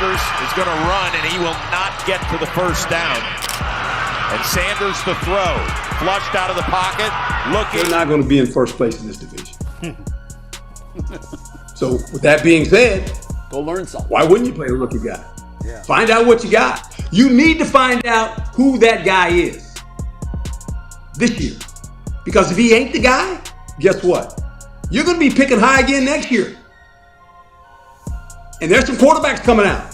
Sanders is going to run, and he will not get to the first down. And Sanders the throw, flushed out of the pocket, looking. They're not going to be in first place in this division. So with that being said, go learn something. Why wouldn't you play a rookie guy? Yeah. Find out what you got. You need to find out who that guy is this year. Because if he ain't the guy, guess what? You're going to be picking high again next year. And there's some quarterbacks coming out.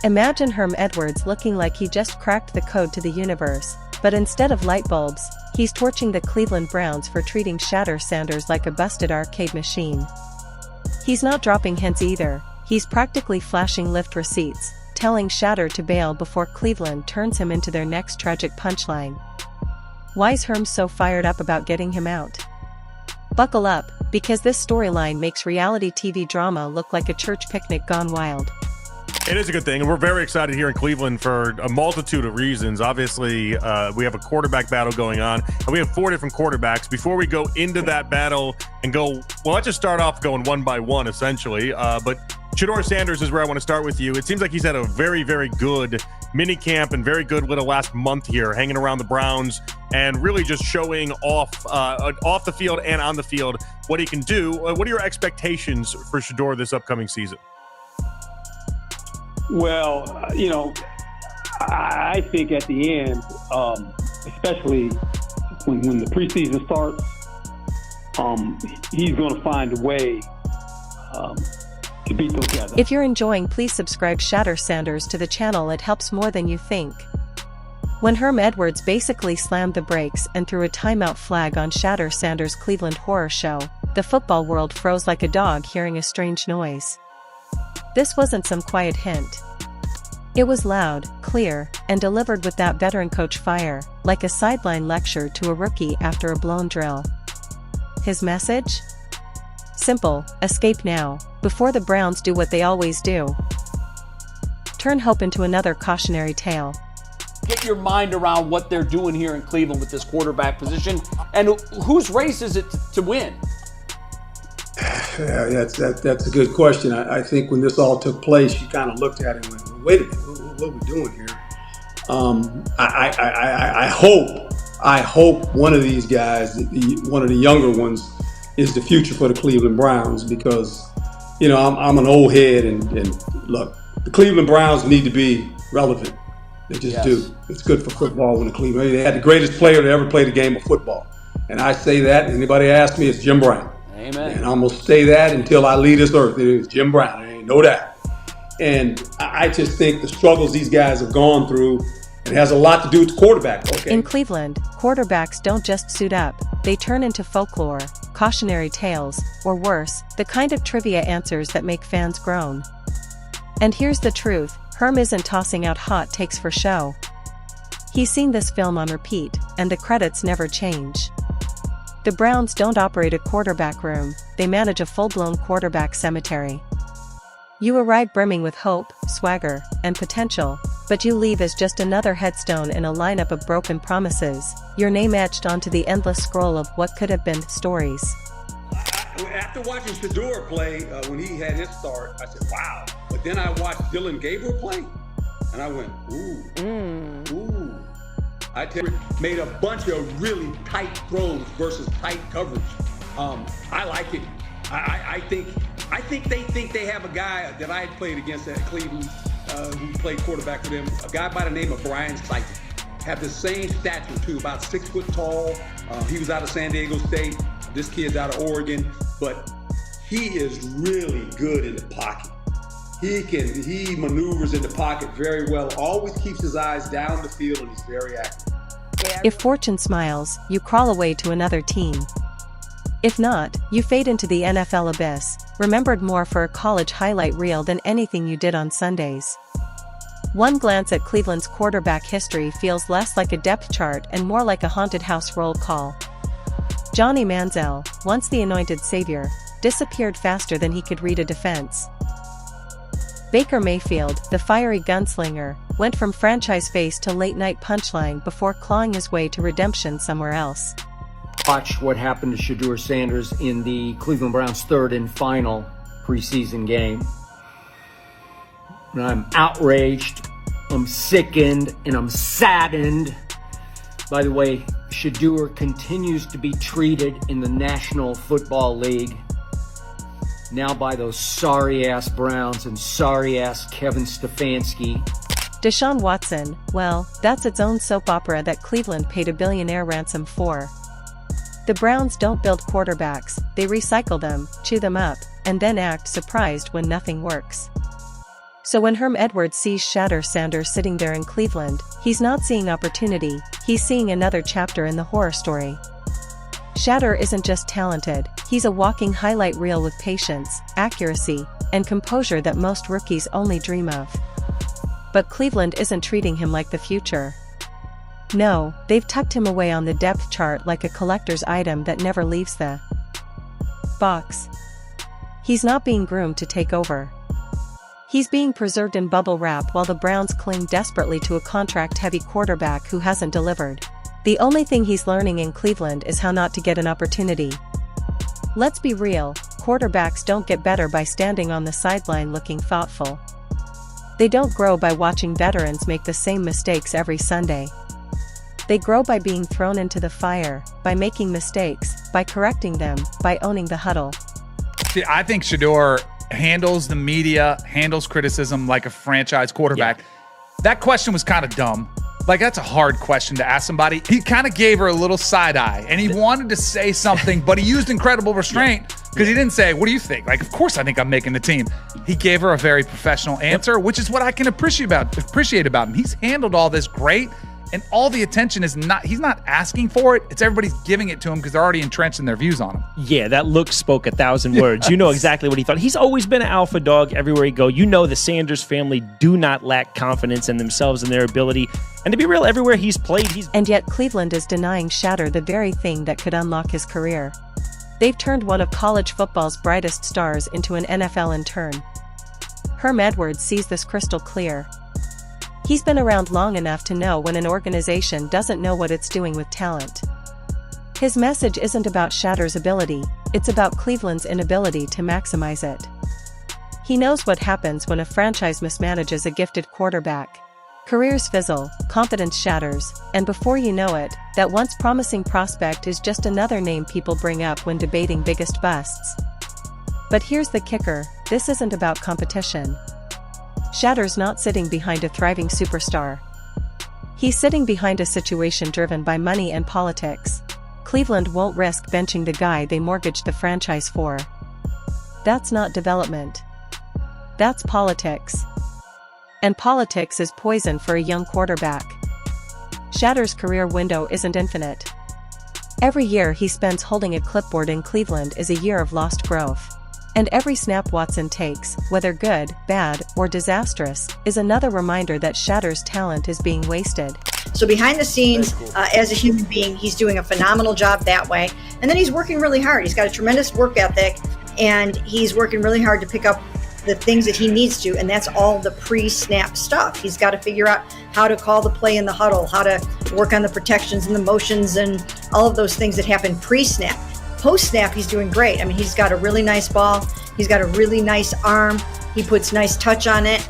Imagine Herm Edwards looking like he just cracked the code to the universe, but instead of light bulbs, he's torching the Cleveland Browns for treating Shedeur Sanders like a busted arcade machine. He's not dropping hints either. He's practically flashing lift receipts, telling Shedeur to bail before Cleveland turns him into their next tragic punchline. Why's Herm so fired up about getting him out? Buckle up, because this storyline makes reality TV drama look like a church picnic gone wild. It is a good thing, and we're very excited here in Cleveland for a multitude of reasons. Obviously, we have a quarterback battle going on, and we have 4 different quarterbacks. Before we go into that battle and go, well, let's just start off going one by one, essentially. But Shedeur Sanders is where I want to start with you. It seems like he's had a very, very good mini camp and very good little last month here, hanging around the Browns and really just showing off the field and on the field what he can do. What are your expectations for Shedeur this upcoming season? Well, I think at the end, especially when the preseason starts, he's going to find a way to beat those guys. If you're enjoying, please subscribe Shedeur Sanders to the channel. It helps more than you think. When Herm Edwards basically slammed the brakes and threw a timeout flag on Shedeur Sanders' Cleveland horror show, the football world froze like a dog hearing a strange noise. This wasn't some quiet hint. It was loud, clear, and delivered with that veteran coach fire, like a sideline lecture to a rookie after a blown drill. His message? Simple: escape now, before the Browns do what they always do. Turn hope into another cautionary tale. Get your mind around what they're doing here in Cleveland with this quarterback position, and whose race is it to win? Yeah, that's a good question. I think when this all took place, you kind of looked at it and went, wait a minute, what are we doing here? I hope one of these guys, one of the younger ones, is the future for the Cleveland Browns, because, I'm an old head, and look, the Cleveland Browns need to be relevant. They just do. It's good for football when the Cleveland. They had the greatest player to ever play the game of football. And I say that, and anybody asks me, it's Jim Brown. Amen. And I'm going to say that until I leave this earth. It is Jim Brown. There ain't no doubt. And I just think the struggles these guys have gone through, it has a lot to do with the quarterback. Okay. In Cleveland, quarterbacks don't just suit up, they turn into folklore, cautionary tales, or worse, the kind of trivia answers that make fans groan. And here's the truth: Herm isn't tossing out hot takes for show. He's seen this film on repeat, and the credits never change. The Browns don't operate a quarterback room, they manage a full-blown quarterback cemetery. You arrive brimming with hope, swagger, and potential, but you leave as just another headstone in a lineup of broken promises, your name etched onto the endless scroll of what could have been stories. After watching Shedeur play when he had his start, I said, wow. But then I watched Dylan Gabriel play, and I went, ooh. I made a bunch of really tight throws versus tight coverage. I like it. I think they think they have a guy that I had played against at Cleveland who played quarterback for them, a guy by the name of Brian Sipe. Have the same stature too, about 6 foot tall. He was out of San Diego State. This kid's out of Oregon, but he is really good in the pocket. He maneuvers in the pocket very well, always keeps his eyes down the field, and he's very active. If fortune smiles, you crawl away to another team. If not, you fade into the NFL abyss, remembered more for a college highlight reel than anything you did on Sundays. One glance at Cleveland's quarterback history feels less like a depth chart and more like a haunted house roll call. Johnny Manziel, once the anointed savior, disappeared faster than he could read a defense. Baker Mayfield, the fiery gunslinger, went from franchise face to late-night punchline before clawing his way to redemption somewhere else. Watch what happened to Shedeur Sanders in the Cleveland Browns' third and final preseason game. and I'm outraged, I'm sickened, and I'm saddened. By the way, SHEDUER continues to be treated in the National Football League, now by those sorry-ass Browns and sorry-ass Kevin Stefanski. Deshaun Watson, well, that's its own soap opera that Cleveland paid a billionaire ransom for. The Browns don't build quarterbacks, they recycle them, chew them up, and then act surprised when nothing works. So when Herm Edwards sees Shedeur Sanders sitting there in Cleveland, he's not seeing opportunity, he's seeing another chapter in the horror story. Shedeur isn't just talented, he's a walking highlight reel with patience, accuracy, and composure that most rookies only dream of. But Cleveland isn't treating him like the future. No, they've tucked him away on the depth chart like a collector's item that never leaves the box. He's not being groomed to take over. He's being preserved in bubble wrap while the Browns cling desperately to a contract-heavy quarterback who hasn't delivered. The only thing he's learning in Cleveland is how not to get an opportunity. Let's be real, quarterbacks don't get better by standing on the sideline looking thoughtful. They don't grow by watching veterans make the same mistakes every Sunday. They grow by being thrown into the fire, by making mistakes, by correcting them, by owning the huddle. See, I think Shedeur handles the media, handles criticism like a franchise quarterback. Yeah. That question was kind of dumb. Like, that's a hard question to ask somebody. He kind of gave her a little side eye, and he wanted to say something, but he used incredible restraint because he didn't say, what do you think? Like, of course I think I'm making the team. He gave her a very professional answer, which is what I can appreciate about him. He's handled all this great. And all the attention is he's not asking for it. It's everybody's giving it to him because they're already entrenched in their views on him. Yeah, that look spoke 1,000 words. You know exactly what he thought. He's always been an alpha dog everywhere he go. You know the Sanders family do not lack confidence in themselves and their ability. And to be real, everywhere he's played, And yet Cleveland is denying Shedeur the very thing that could unlock his career. They've turned one of college football's brightest stars into an NFL intern. Herm Edwards sees this crystal clear. He's been around long enough to know when an organization doesn't know what it's doing with talent. His message isn't about Shedeur's ability, it's about Cleveland's inability to maximize it. He knows what happens when a franchise mismanages a gifted quarterback. Careers fizzle, confidence shatters, and before you know it, that once promising prospect is just another name people bring up when debating biggest busts. But here's the kicker, this isn't about competition. Shedeur's not sitting behind a thriving superstar. He's sitting behind a situation driven by money and politics. Cleveland won't risk benching the guy they mortgaged the franchise for. That's not development. That's politics. And politics is poison for a young quarterback. Shedeur's career window isn't infinite. Every year he spends holding a clipboard in Cleveland is a year of lost growth. And every snap Watson takes, whether good, bad, or disastrous, is another reminder that Shedeur's talent is being wasted. So behind the scenes, as a human being, he's doing a phenomenal job that way. And then he's working really hard. He's got a tremendous work ethic, and he's working really hard to pick up the things that he needs to, and that's all the pre-snap stuff. He's got to figure out how to call the play in the huddle, how to work on the protections and the motions and all of those things that happen pre-snap. Post-snap, he's doing great. I mean, he's got a really nice ball. He's got a really nice arm. He puts nice touch on it.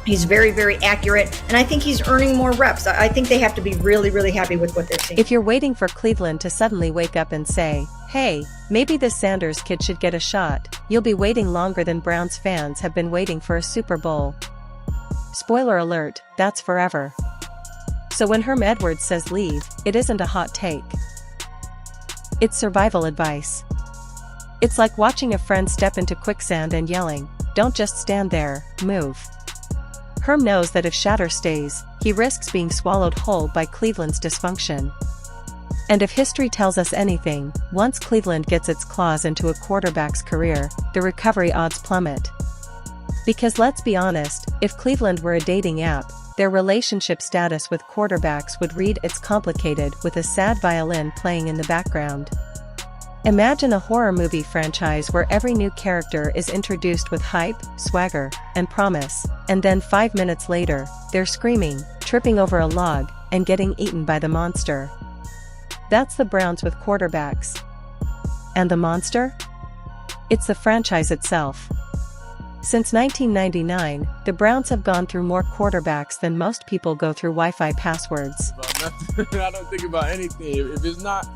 He's very, very accurate. And I think he's earning more reps. I think they have to be really, really happy with what they're seeing. If you're waiting for Cleveland to suddenly wake up and say, hey, maybe this Sanders kid should get a shot, you'll be waiting longer than Browns fans have been waiting for a Super Bowl. Spoiler alert, that's forever. So when Herm Edwards says leave, it isn't a hot take. It's survival advice. It's like watching a friend step into quicksand and yelling, don't just stand there, move. Herm knows that if Shedeur stays, he risks being swallowed whole by Cleveland's dysfunction. And if history tells us anything, once Cleveland gets its claws into a quarterback's career, the recovery odds plummet. Because let's be honest, if Cleveland were a dating app, their relationship status with quarterbacks would read it's complicated with a sad violin playing in the background. Imagine a horror movie franchise where every new character is introduced with hype, swagger, and promise, and then 5 minutes later, they're screaming, tripping over a log, and getting eaten by the monster. That's the Browns with quarterbacks. And the monster? It's the franchise itself. Since 1999, the Browns have gone through more quarterbacks than most people go through Wi-Fi passwords. I don't think about anything. If it's not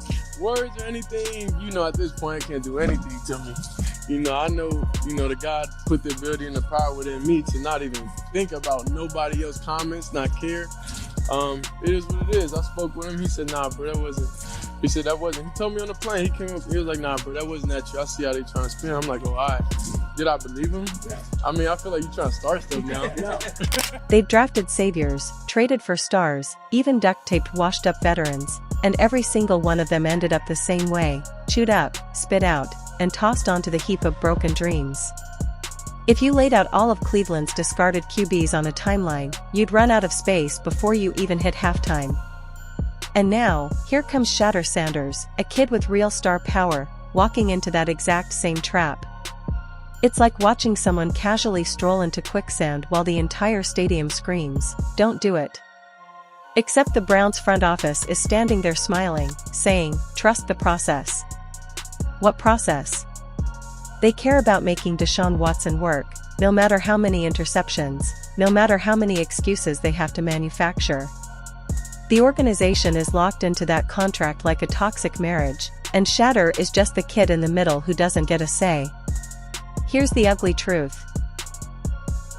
words or anything, at this point, it can't do anything to me. I know, the God put the ability and the power within me to not even think about nobody else's comments, not care. It is what it is. I spoke with him. He said, nah, bro, that wasn't. He said, that wasn't. He told me on the plane. He came up. He was like, nah, bro, that wasn't at you. I see how they trying to spin. I'm like, oh, all right. Did I believe him? I mean, I feel like you're trying to start stuff now. They've drafted saviors, traded for stars, even duct-taped washed-up veterans, and every single one of them ended up the same way, chewed up, spit out, and tossed onto the heap of broken dreams. If you laid out all of Cleveland's discarded QBs on a timeline, you'd run out of space before you even hit halftime. And now, here comes Shedeur Sanders, a kid with real star power, walking into that exact same trap. It's like watching someone casually stroll into quicksand while the entire stadium screams, "Don't do it." Except the Browns front office is standing there smiling, saying, "Trust the process." What process? They care about making Deshaun Watson work, no matter how many interceptions, no matter how many excuses they have to manufacture. The organization is locked into that contract like a toxic marriage, and Shedeur is just the kid in the middle who doesn't get a say. Here's the ugly truth.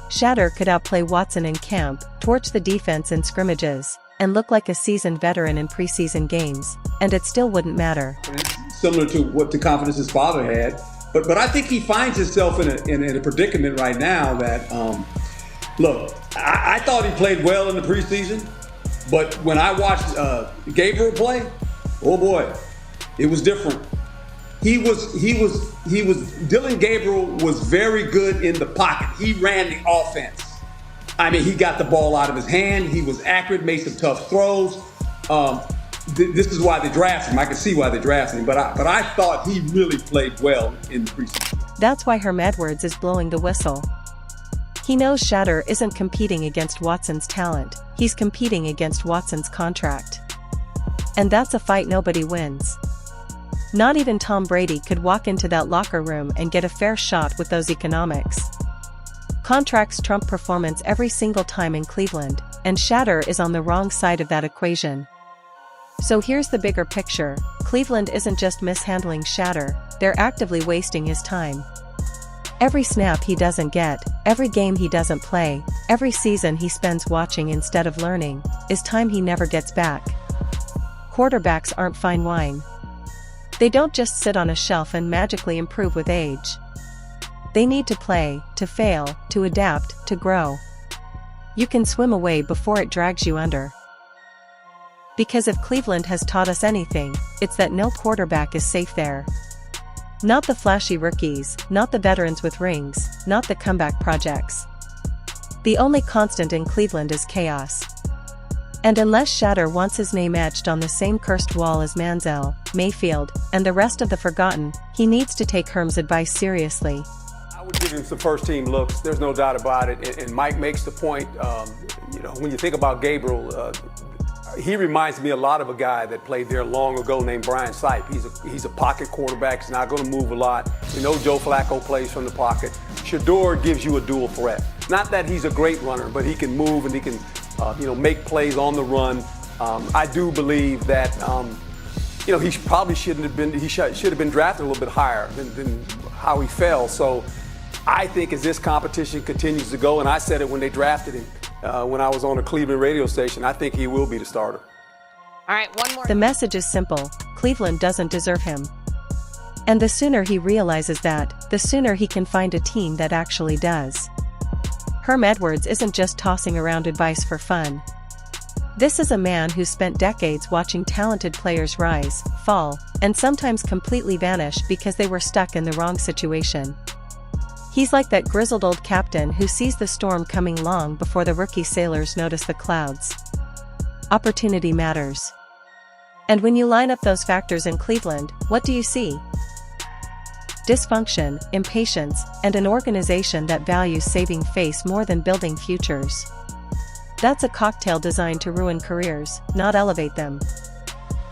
Shedeur could outplay Watson in camp, torch the defense in scrimmages, and look like a seasoned veteran in preseason games, and it still wouldn't matter. Similar to what the confidence his father had. But I think he finds himself in a predicament right now that, look, I thought he played well in the preseason, but when I watched Gabriel play, oh boy, it was different. Dylan Gabriel was very good in the pocket. He ran the offense. I mean, he got the ball out of his hand. He was accurate, made some tough throws. This is why they drafted him. I can see why they drafted him, but I thought he really played well in the preseason. That's why Herm Edwards is blowing the whistle. He knows Shedeur isn't competing against Watson's talent, he's competing against Watson's contract. And that's a fight nobody wins. Not even Tom Brady could walk into that locker room and get a fair shot with those economics. Contracts trump performance every single time in Cleveland, and Shedeur is on the wrong side of that equation. So here's the bigger picture. Cleveland isn't just mishandling Shedeur, they're actively wasting his time. Every snap he doesn't get, every game he doesn't play, every season he spends watching instead of learning, is time he never gets back. Quarterbacks aren't fine wine. They don't just sit on a shelf and magically improve with age. They need to play, to fail, to adapt, to grow. You can swim away before it drags you under. Because if Cleveland has taught us anything, it's that no quarterback is safe there. Not the flashy rookies, not the veterans with rings, not the comeback projects. The only constant in Cleveland is chaos. And unless Shedeur wants his name etched on the same cursed wall as Manziel, Mayfield, and the rest of the forgotten, he needs to take Herm's advice seriously. I would give him some first-team looks. There's no doubt about it. And Mike makes the point. When you think about Gabriel, he reminds me a lot of a guy that played there long ago named Brian Sipe. He's a pocket quarterback. He's not going to move a lot. Joe Flacco plays from the pocket. Shedeur gives you a dual threat. Not that he's a great runner, but he can move and he can, make plays on the run. I do believe that, he probably shouldn't have been. He should have been drafted a little bit higher than how he fell. So I think as this competition continues to go, and I said it when they drafted him, when I was on a Cleveland radio station, I think he will be the starter. All right, one more. The message is simple. Cleveland doesn't deserve him. And the sooner he realizes that, the sooner he can find a team that actually does. Herm Edwards isn't just tossing around advice for fun. This is a man who spent decades watching talented players rise, fall, and sometimes completely vanish because they were stuck in the wrong situation. He's like that grizzled old captain who sees the storm coming long before the rookie sailors notice the clouds. Opportunity matters. And when you line up those factors in Cleveland, what do you see? Dysfunction, impatience, and an organization that values saving face more than building futures. That's a cocktail designed to ruin careers, not elevate them.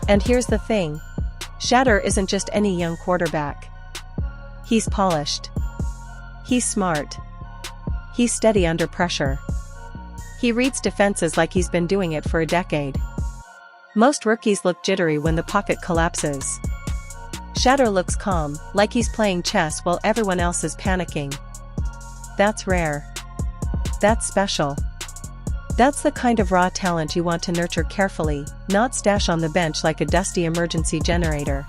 And here's the thing. Shedeur isn't just any young quarterback. He's polished. He's smart. He's steady under pressure. He reads defenses like he's been doing it for a decade. Most rookies look jittery when the pocket collapses. SHEDUER looks calm, like he's playing chess while everyone else is panicking. That's rare. That's special. That's the kind of raw talent you want to nurture carefully, not stash on the bench like a dusty emergency generator.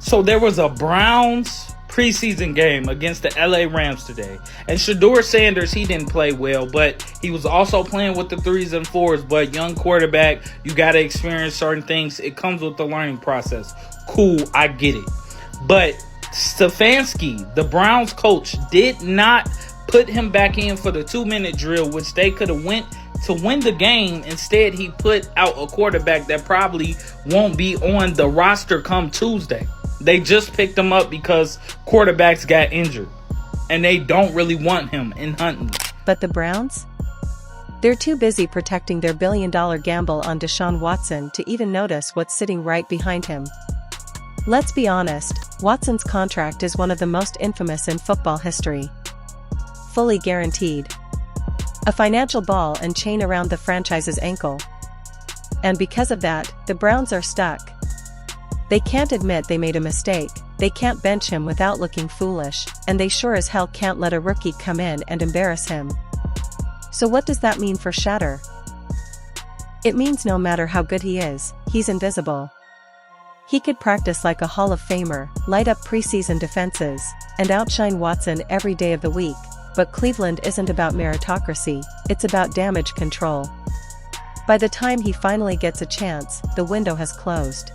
So there was a Browns preseason game against the LA Rams today. And Shedeur Sanders, he didn't play well, but he was also playing with the 3s and 4s. But young quarterback, you got to experience certain things. It comes with the learning process. Cool, I get it. But Stefanski, the Browns coach, did not put him back in for the 2-minute drill, which they could have went to win the game. Instead, he put out a quarterback that probably won't be on the roster come Tuesday. They just picked him up because quarterbacks got injured, and they don't really want him in Huntley. But the Browns? They're too busy protecting their billion-dollar gamble on Deshaun Watson to even notice what's sitting right behind him. Let's be honest, Watson's contract is one of the most infamous in football history. Fully guaranteed. A financial ball and chain around the franchise's ankle. And because of that, the Browns are stuck. They can't admit they made a mistake, they can't bench him without looking foolish, and they sure as hell can't let a rookie come in and embarrass him. So what does that mean for SHEDUER? It means no matter how good he is, he's invisible. He could practice like a Hall of Famer, light up preseason defenses, and outshine Watson every day of the week, but Cleveland isn't about meritocracy, it's about damage control. By the time he finally gets a chance, the window has closed.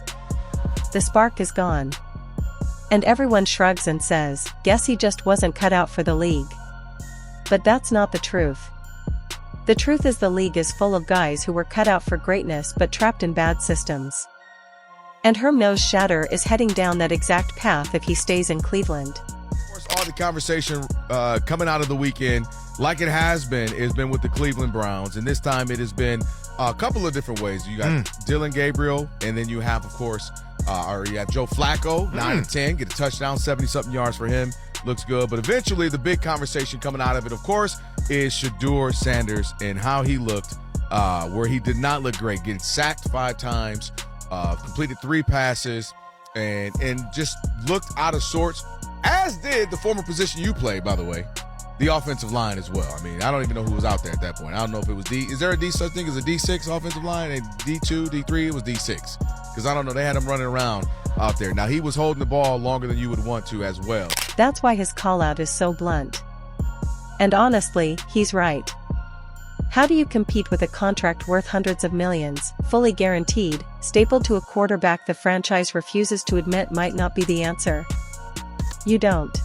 The spark is gone. And everyone shrugs and says, guess he just wasn't cut out for the league. But that's not the truth. The truth is the league is full of guys who were cut out for greatness but trapped in bad systems. And Herm knows SHEDUER is heading down that exact path if he stays in Cleveland. Of course, all the conversation coming out of the weekend, like it has been, has been with the Cleveland Browns. And this time it has been a couple of different ways. You got Dylan Gabriel, and then you have, of course, you have Joe Flacco, 9-10, get a touchdown, 70-something yards for him. Looks good. But eventually the big conversation coming out of it, of course, is Shedeur Sanders and how he looked, where he did not look great, getting sacked 5 times, completed 3 passes, and just looked out of sorts, as did the former position you played, by the way, the offensive line as well. I mean, I don't even know who was out there at that point. I don't know if it was is there a D such thing as a D6 offensive line, and D2, D3, it was D6. Because I don't know, they had him running around out there. Now, he was holding the ball longer than you would want to as well. That's why his call-out is so blunt. And honestly, he's right. How do you compete with a contract worth hundreds of millions, fully guaranteed, stapled to a quarterback the franchise refuses to admit might not be the answer? You don't.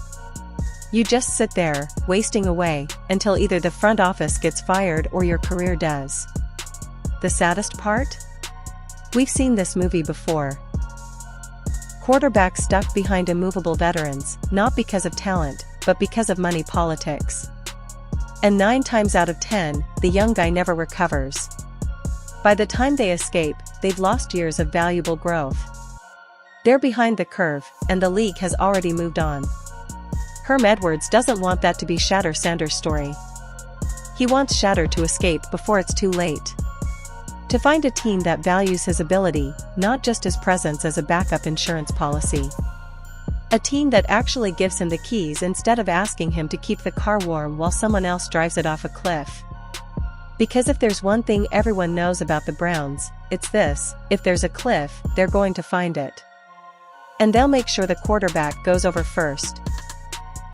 You just sit there, wasting away, until either the front office gets fired or your career does. The saddest part? We've seen this movie before. Quarterbacks stuck behind immovable veterans, not because of talent, but because of money politics. And 9 times out of 10, the young guy never recovers. By the time they escape, they've lost years of valuable growth. They're behind the curve, and the league has already moved on. Herm Edwards doesn't want that to be Shedeur Sanders' story. He wants SHEDUER to escape before it's too late. To find a team that values his ability, not just his presence as a backup insurance policy. A team that actually gives him the keys instead of asking him to keep the car warm while someone else drives it off a cliff. Because if there's one thing everyone knows about the Browns, it's this: if there's a cliff, they're going to find it. And they'll make sure the quarterback goes over first.